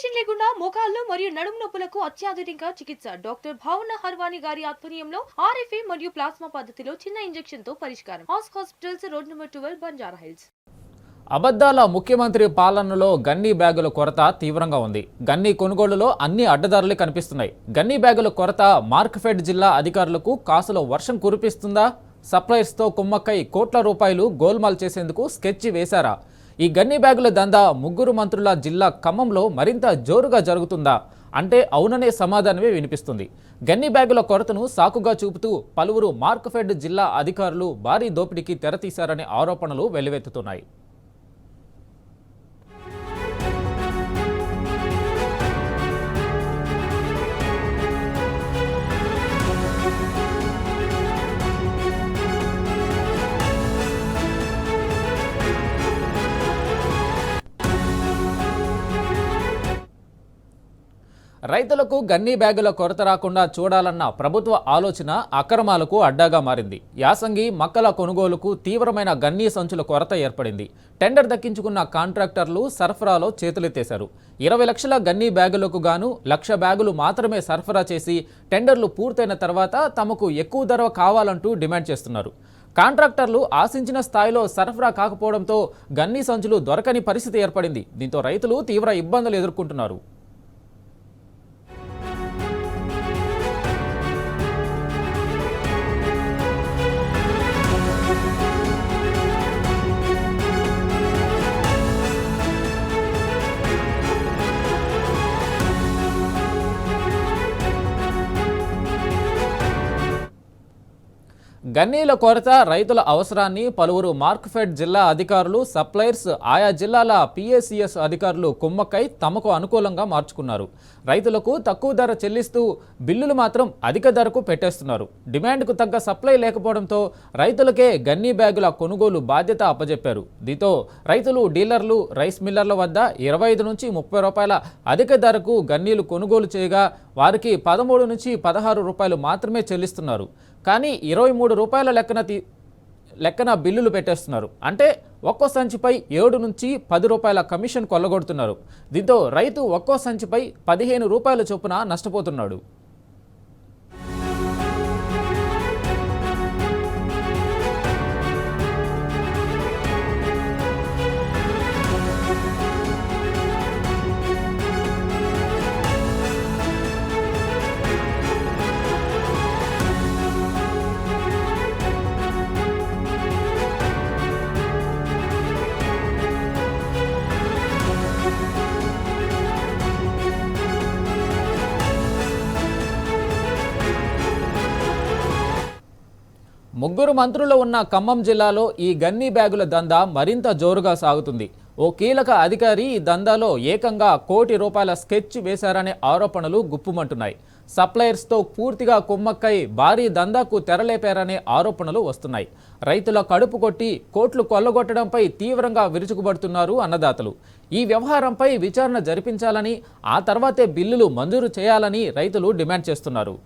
Operation లేకుండా మోకాళ్ళు మరియు నడుము నొప్పులకు అత్యాధునిక చికిత్స డాక్టర్ భావన హర్వాని గారి ఆధ్వర్యంలో ఆర్ఎఫ్ఏ మరియు ప్లాస్మా పద్ధతిలో చిన్న ఇంజెక్షన్ తో పరిష్కారం. Hospitals road number 12 Banjara hills. అబద్ధాల ముఖ్యమంత్రి పాలనలో గన్నీ బ్యాగుల కొరత తీవ్రంగా ఉంది. గన్నీ కొనుగోలులో అన్ని అడ్డదారులే కనిపిస్తున్నాయి. గన్నీ బ్యాగుల కొరత మార్క్ఫెడ్ జిల్లా అధికారులకు కాసులో వర్షం కురిపిస్తుందా? సప్లైర్స్తో కుమ్మక్కై కోట్ల రూపాయలు గోల్మాల్ చేసేందుకు స్కెచ్ వేశారా? ఈ గన్నీ బ్యాగుల దందా ముగ్గురు మంత్రుల జిల్లా ఖమ్మంలో మరింత జోరుగా జరుగుతుందా అంటే అవుననే సమాధానమే వినిపిస్తుంది. గన్నీ బ్యాగుల కొరతను సాకుగా చూపుతూ పలువురు మార్క్ఫెడ్ జిల్లా అధికారులు భారీ దోపిడీకి తెరతీశారనే ఆరోపణలు వెల్లువెత్తుతున్నాయి. రైతులకు గన్నీ బ్యాగుల కొరత రాకుండా చూడాలన్న ప్రభుత్వ ఆలోచన అక్రమాలకు అడ్డాగా మారింది. యాసంగి మక్కల కొనుగోలుకు తీవ్రమైన గన్నీ సంచుల కొరత ఏర్పడింది. టెండర్ దక్కించుకున్న కాంట్రాక్టర్లు సరఫరాలో చేతులెత్తేశారు. 20 లక్షల గన్నీ బ్యాగులకు గాను 1,00,000 బ్యాగులు మాత్రమే సరఫరా చేసి టెండర్లు పూర్తయిన తర్వాత తమకు ఎక్కువ ధర కావాలంటూ డిమాండ్ చేస్తున్నారు. కాంట్రాక్టర్లు ఆశించిన స్థాయిలో సరఫరా కాకపోవడంతో గన్నీ సంచులు దొరకని పరిస్థితి ఏర్పడింది. దీంతో రైతులు తీవ్ర ఇబ్బందులు ఎదుర్కొంటున్నారు. గన్నీల కొరత రైతుల అవసరాన్ని పలువురు మార్క్ఫెడ్ జిల్లా అధికారులు, సప్లైర్స్, ఆయా జిల్లాల పిఏసిఎస్ అధికారులు కుమ్మక్కై తమకు అనుకూలంగా మార్చుకున్నారు. రైతులకు తక్కువ ధర చెల్లిస్తూ బిల్లులు మాత్రం అధిక ధరకు పెట్టేస్తున్నారు. డిమాండ్కు తగ్గ సప్లై లేకపోవడంతో రైతులకే గన్నీ బ్యాగుల కొనుగోలు బాధ్యత అప్పజెప్పారు. దీంతో రైతులు, డీలర్లు, రైస్ మిల్లర్ల వద్ద 25 నుంచి 30 రూపాయల అధిక ధరకు గన్నీలు కొనుగోలు చేయగా వారికి 13 నుంచి 16 రూపాయలు మాత్రమే చెల్లిస్తున్నారు. కానీ 23 రూపాయల లెక్కన బిల్లులు పెట్టేస్తున్నారు. అంటే ఒక్కో సంచిపై 7 నుంచి 10 రూపాయల కమిషన్ కొల్లగొడుతున్నారు. దీంతో రైతు ఒక్కో సంచిపై 15 రూపాయల చొప్పున నష్టపోతున్నాడు. ముగ్గురు మంత్రులు ఉన్న ఖమ్మం జిల్లాలో ఈ గన్నీ బ్యాగుల దందా మరింత జోరుగా సాగుతుంది. ఓ కీలక అధికారి ఈ దందాలో ఏకంగా ₹1 కోటి స్కెచ్ వేశారనే ఆరోపణలు గుప్పుమంటున్నాయి. సప్లయర్స్తో పూర్తిగా కుమ్మక్కై భారీ దందాకు తెరలేపారనే ఆరోపణలు వస్తున్నాయి. రైతుల కడుపు కొట్టి కోట్లు కొల్లగొట్టడంపై తీవ్రంగా విరుచుకుపడుతున్నారు అన్నదాతలు. ఈ వ్యవహారంపై విచారణ జరిపించాలని, ఆ తర్వాతే బిల్లులు మంజూరు చేయాలని రైతులు డిమాండ్ చేస్తున్నారు.